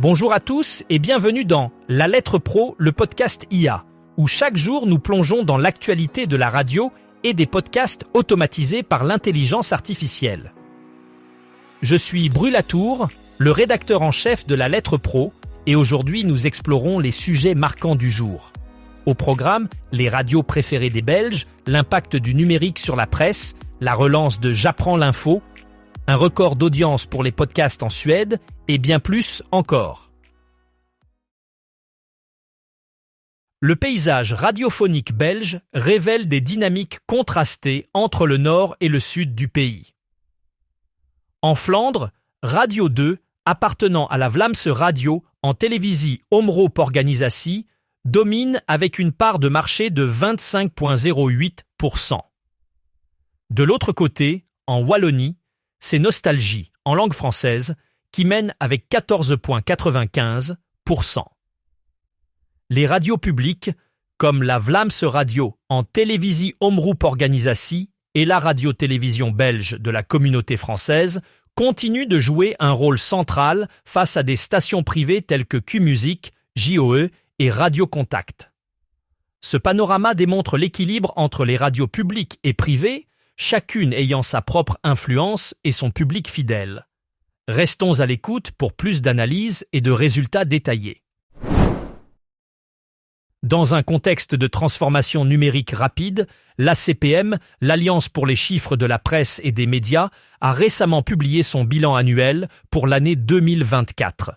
Bonjour à tous et bienvenue dans La Lettre Pro, le podcast IA, où chaque jour nous plongeons dans l'actualité de la radio et des podcasts automatisés par l'intelligence artificielle. Je suis Brulatour, le rédacteur en chef de La Lettre Pro, et aujourd'hui nous explorons les sujets marquants du jour. Au programme, les radios préférées des Belges, l'impact du numérique sur la presse, la relance de J'apprends l'info, un record d'audience pour les podcasts en Suède et bien plus encore. Le paysage radiophonique belge révèle des dynamiques contrastées entre le nord et le sud du pays. En Flandre, Radio 2, appartenant à la Vlaamse Radio en télévisie Omroep Organisatie, domine avec une part de marché de 25,08%. De l'autre côté, en Wallonie, c'est Nostalgie, en langue française, qui mène avec 14,95%. Les radios publiques, comme la Vlaamse Radio en télévisie Omroep Organisatie et la radio-télévision belge de la communauté française, continuent de jouer un rôle central face à des stations privées telles que Q-Music, JOE et Radio Contact. Ce panorama démontre l'équilibre entre les radios publiques et privées, chacune ayant sa propre influence et son public fidèle. Restons à l'écoute pour plus d'analyses et de résultats détaillés. Dans un contexte de transformation numérique rapide, l'ACPM, l'Alliance pour les chiffres de la presse et des médias, a récemment publié son bilan annuel pour l'année 2024.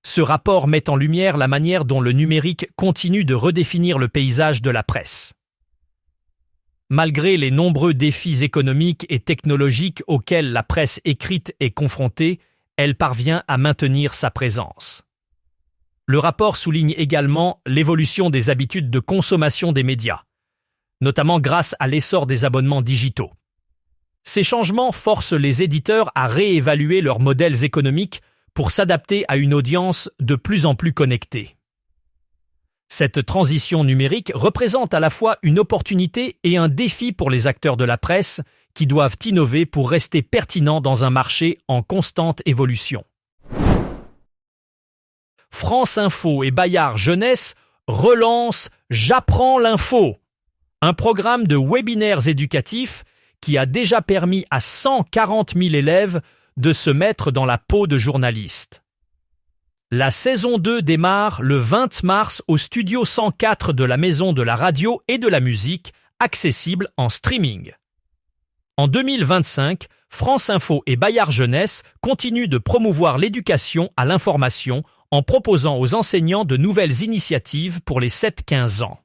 Ce rapport met en lumière la manière dont le numérique continue de redéfinir le paysage de la presse. Malgré les nombreux défis économiques et technologiques auxquels la presse écrite est confrontée, elle parvient à maintenir sa présence. Le rapport souligne également l'évolution des habitudes de consommation des médias, notamment grâce à l'essor des abonnements digitaux. Ces changements forcent les éditeurs à réévaluer leurs modèles économiques pour s'adapter à une audience de plus en plus connectée. Cette transition numérique représente à la fois une opportunité et un défi pour les acteurs de la presse qui doivent innover pour rester pertinents dans un marché en constante évolution. France Info et Bayard Jeunesse relancent J'apprends l'info, un programme de webinaires éducatifs qui a déjà permis à 140 000 élèves de se mettre dans la peau de journalistes. La saison 2 démarre le 20 mars au studio 104 de la Maison de la Radio et de la Musique, accessible en streaming. En 2025, France Info et Bayard Jeunesse continuent de promouvoir l'éducation à l'information en proposant aux enseignants de nouvelles initiatives pour les 7-15 ans.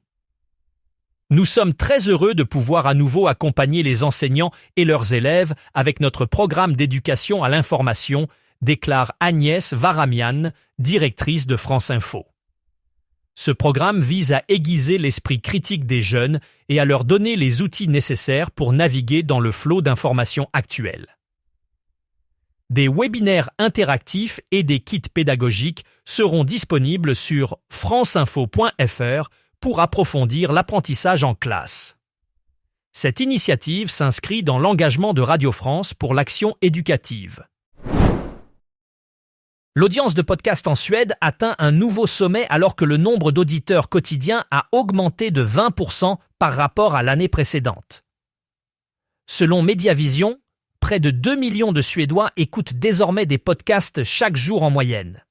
Nous sommes très heureux de pouvoir à nouveau accompagner les enseignants et leurs élèves avec notre programme d'éducation à l'information, déclare Agnès Varamian, directrice de France Info. Ce programme vise à aiguiser l'esprit critique des jeunes et à leur donner les outils nécessaires pour naviguer dans le flot d'informations actuelles. Des webinaires interactifs et des kits pédagogiques seront disponibles sur franceinfo.fr pour approfondir l'apprentissage en classe. Cette initiative s'inscrit dans l'engagement de Radio France pour l'action éducative. L'audience de podcast en Suède atteint un nouveau sommet alors que le nombre d'auditeurs quotidiens a augmenté de 20% par rapport à l'année précédente. Selon Mediavision, près de 2 millions de Suédois écoutent désormais des podcasts chaque jour en moyenne.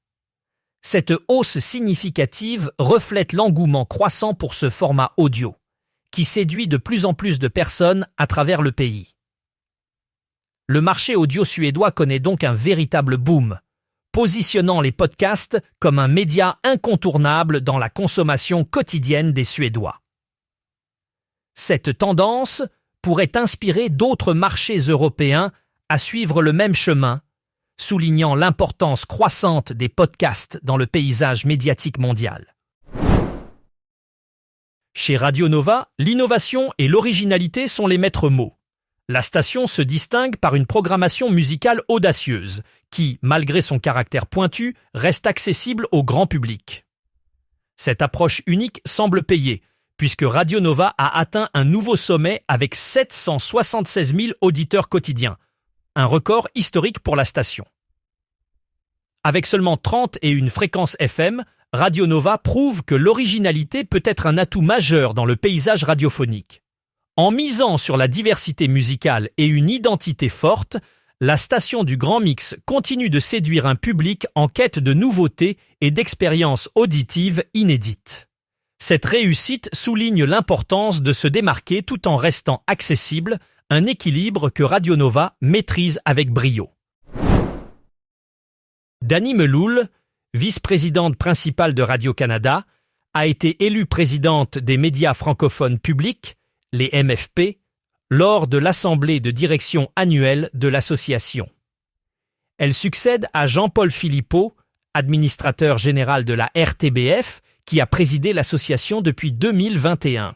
Cette hausse significative reflète l'engouement croissant pour ce format audio, qui séduit de plus en plus de personnes à travers le pays. Le marché audio suédois connaît donc un véritable boom, positionnant les podcasts comme un média incontournable dans la consommation quotidienne des Suédois. Cette tendance pourrait inspirer d'autres marchés européens à suivre le même chemin, soulignant l'importance croissante des podcasts dans le paysage médiatique mondial. Chez Radio Nova, l'innovation et l'originalité sont les maîtres mots. La station se distingue par une programmation musicale audacieuse, qui, malgré son caractère pointu, reste accessible au grand public. Cette approche unique semble payer, puisque Radio Nova a atteint un nouveau sommet avec 776 000 auditeurs quotidiens, un record historique pour la station. Avec seulement 31 fréquences FM, Radio Nova prouve que l'originalité peut être un atout majeur dans le paysage radiophonique. En misant sur la diversité musicale et une identité forte, la station du Grand Mix continue de séduire un public en quête de nouveautés et d'expériences auditives inédites. Cette réussite souligne l'importance de se démarquer tout en restant accessible, un équilibre que Radio Nova maîtrise avec brio. Dany Meloul, vice-présidente principale de Radio-Canada, a été élue présidente des médias francophones publics, les MFP, lors de l'assemblée de direction annuelle de l'association. Elle succède à Jean-Paul Philippot, administrateur général de la RTBF, qui a présidé l'association depuis 2021.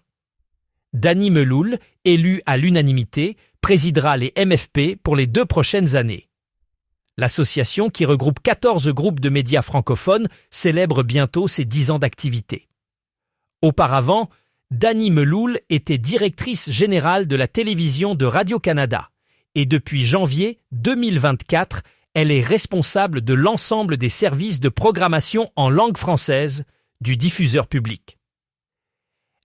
Dany Meloul, élu à l'unanimité, présidera les MFP pour les 2 prochaines années. L'association, qui regroupe 14 groupes de médias francophones, célèbre bientôt ses 10 ans d'activité. Auparavant, Dany Meloul était directrice générale de la télévision de Radio-Canada et depuis janvier 2024, elle est responsable de l'ensemble des services de programmation en langue française du diffuseur public.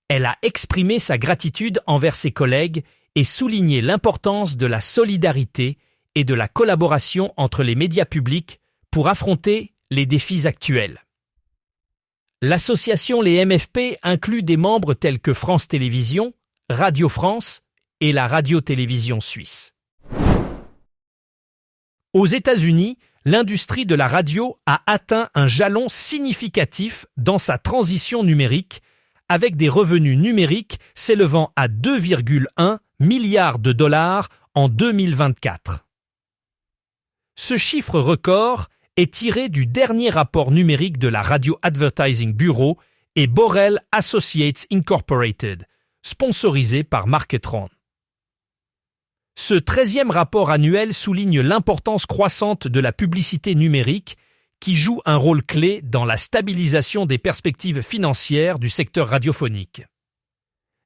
Elle a exprimé sa gratitude envers ses collègues et souligné l'importance de la solidarité et de la collaboration entre les médias publics pour affronter les défis actuels. L'association Les MFP inclut des membres tels que France Télévisions, Radio France et la Radio-Télévision Suisse. Aux États-Unis, l'industrie de la radio a atteint un jalon significatif dans sa transition numérique, avec des revenus numériques s'élevant à 2,1 milliards de dollars en 2024. Ce chiffre record est tiré du dernier rapport numérique de la Radio Advertising Bureau et Borrell Associates Incorporated, sponsorisé par Marketron. Ce 13e rapport annuel souligne l'importance croissante de la publicité numérique qui joue un rôle clé dans la stabilisation des perspectives financières du secteur radiophonique.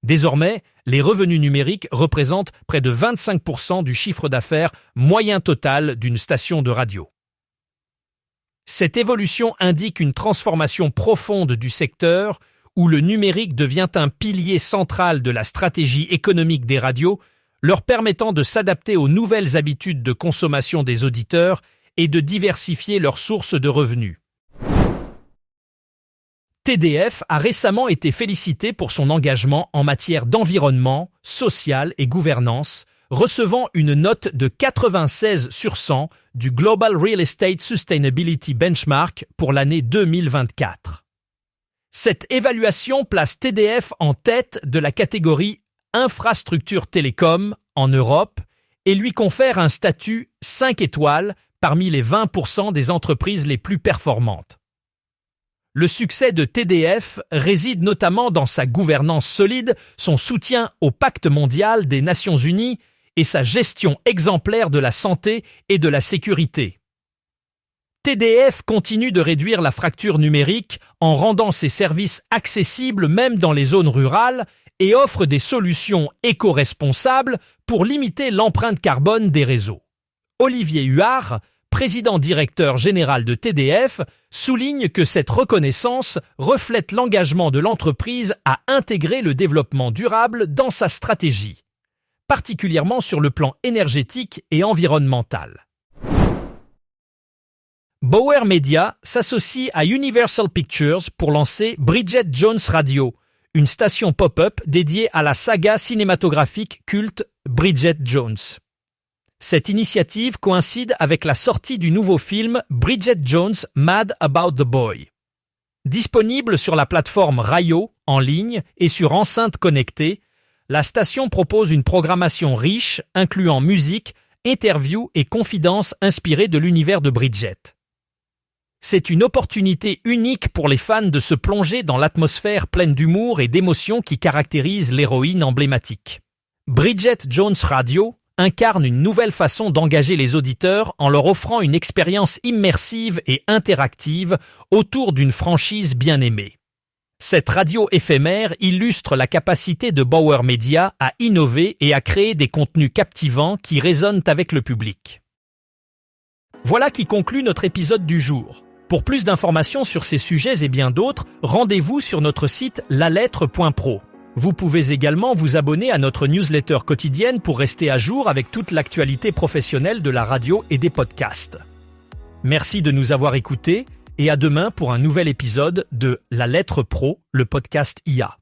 Désormais, les revenus numériques représentent près de 25% du chiffre d'affaires moyen total d'une station de radio. Cette évolution indique une transformation profonde du secteur où le numérique devient un pilier central de la stratégie économique des radios, leur permettant de s'adapter aux nouvelles habitudes de consommation des auditeurs et de diversifier leurs sources de revenus. TDF a récemment été félicité pour son engagement en matière d'environnement, social et gouvernance, recevant une note de 96 sur 100 du Global Real Estate Sustainability Benchmark pour l'année 2024. Cette évaluation place TDF en tête de la catégorie infrastructure télécom en Europe et lui confère un statut 5 étoiles parmi les 20% des entreprises les plus performantes. Le succès de TDF réside notamment dans sa gouvernance solide, son soutien au Pacte mondial des Nations Unies et sa gestion exemplaire de la santé et de la sécurité. TDF continue de réduire la fracture numérique en rendant ses services accessibles même dans les zones rurales et offre des solutions éco-responsables pour limiter l'empreinte carbone des réseaux. Olivier Huard, président-directeur général de TDF, souligne que cette reconnaissance reflète l'engagement de l'entreprise à intégrer le développement durable dans sa stratégie, particulièrement sur le plan énergétique et environnemental. Bauer Media s'associe à Universal Pictures pour lancer Bridget Jones Radio, une station pop-up dédiée à la saga cinématographique culte Bridget Jones. Cette initiative coïncide avec la sortie du nouveau film Bridget Jones Mad About the Boy. Disponible sur la plateforme Rayo en ligne et sur enceinte connectée, la station propose une programmation riche incluant musique, interviews et confidences inspirées de l'univers de Bridget. C'est une opportunité unique pour les fans de se plonger dans l'atmosphère pleine d'humour et d'émotion qui caractérise l'héroïne emblématique. Bridget Jones Radio incarne une nouvelle façon d'engager les auditeurs en leur offrant une expérience immersive et interactive autour d'une franchise bien aimée. Cette radio éphémère illustre la capacité de Bauer Media à innover et à créer des contenus captivants qui résonnent avec le public. Voilà qui conclut notre épisode du jour. Pour plus d'informations sur ces sujets et bien d'autres, rendez-vous sur notre site lalettre.pro. Vous pouvez également vous abonner à notre newsletter quotidienne pour rester à jour avec toute l'actualité professionnelle de la radio et des podcasts. Merci de nous avoir écoutés et à demain pour un nouvel épisode de La Lettre Pro, le podcast IA.